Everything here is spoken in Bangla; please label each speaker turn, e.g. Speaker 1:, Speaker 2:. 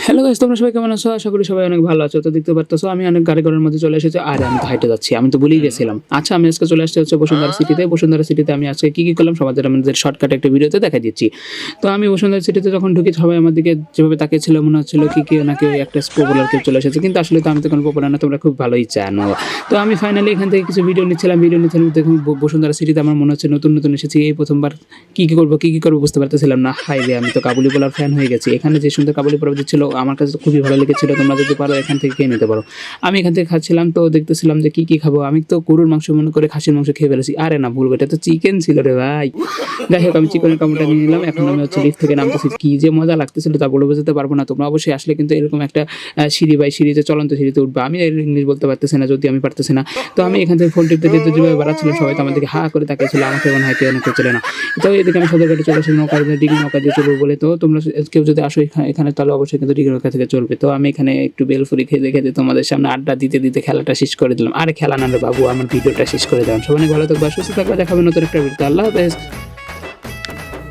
Speaker 1: হ্যালো গাইস, তোমরা সবাই কেমন আছো? আশা করি সবাই অনেক ভালো আছো। তো দেখতে পারতেছো আমি অনেক গাড়ি ঘোড়ার মধ্যে চলে এসেছি। আর আমি তো হাইটে যাচ্ছি, আমি তো ভুলেই গেছিলাম। আচ্ছা, আমি আজকে চলে আসছি হচ্ছে বসুন্ধরা সিটিতে। বসুন্ধরা সিটিতে আমি আজকে কি কি করলাম সবাই আমাদের শর্টকাট একটা ভিডিওতে দেখা দিচ্ছি। তো আমি বসুন্ধরা সিটিতে যখন ঢুকি সবাই আমার দিকে যেভাবে তাকিয়েছিল মনে হচ্ছিল কি কি না কেউ একটা পপুলার কেউ চলে এসেছে, কিন্তু আসলে তো আমি তো কোনো পপুলার না, তোমরা খুব ভালোই জানো। তো আমি ফাইনালি এখান থেকে কিছু ভিডিও নিচ্ছিলাম দেখুন বসুন্ধরা সিটিতে আমার মনে হচ্ছে নতুন নতুন এসেছি, এই প্রথমবার কি কি করবো বুঝতে পারতেছিলাম না। হাই রে, আমি তো কাবুলি পোলার ফ্যান হয়ে গেছি। এখানে যে সুন্দর কাবুলি পোলাও দিচ্ছিল আমার কাছে তো খুবই ভালো লেগেছিল। তোমরা যদি পারো এখান থেকে খেয়ে নিতে পারো। আমি এখান থেকে খাচ্ছিলাম, তো দেখতেছিলাম যে কি কি খাবো। আমি তো গরুর মাংস মনে করে খাসির মাংস খেয়ে ফেলেছি। আরে না, ভুল, এটা তো চিকেন ছিল রে ভাই। যাই হোক, আমি চিকেনের কামড়টা নিয়ে নিলাম। এখন আমি হচ্ছে লিফট থেকে নামতেছি। কি যে মজা লাগতেছিল তা বলে বোঝাতে পারবো না। তোমরা অবশ্যই আসলে কিন্তু এরকম একটা সিঁড়ি বাই সিঁড়িতে চলন্ত সিঁড়িতে উঠবা। আমি ইংলিশ বলতে পারতেছি না, যদি আমি পারতেছি না। তো আমি এখান থেকে ফোন টিপতে টিপতে যেভাবে বাড়াচ্ছিলাম সবাই তো আমাদেরকে হা করে তাকিয়েছিল। আমাকে মনে হয় কেউ না কেউ চলে না। তো এদিকে আমি সদরঘাটে চলে আসি নৌকা ডিগ্রি নৌকা দিয়ে চলবো বলে। তো তোমরা কেউ যদি আসো এখানে তাহলে অবশ্যই কিন্তু ডিগ্রি নৌকা থেকে চলবে। তো আমি এখানে একটু বেলফুরি খেতে খেতে তোমাদের সামনে আড্ডা দিতে দিতে খেলাটা শেষ করে দিলাম। আরে খেলা না রে বাবু, আমার ভিডিওটা শেষ করে দিলাম। সবাই ভালো থাকবে, সুস্থ থাকবে, দেখাবে নতুন একটা ভিডিও। আল্লাহ হাফেজ।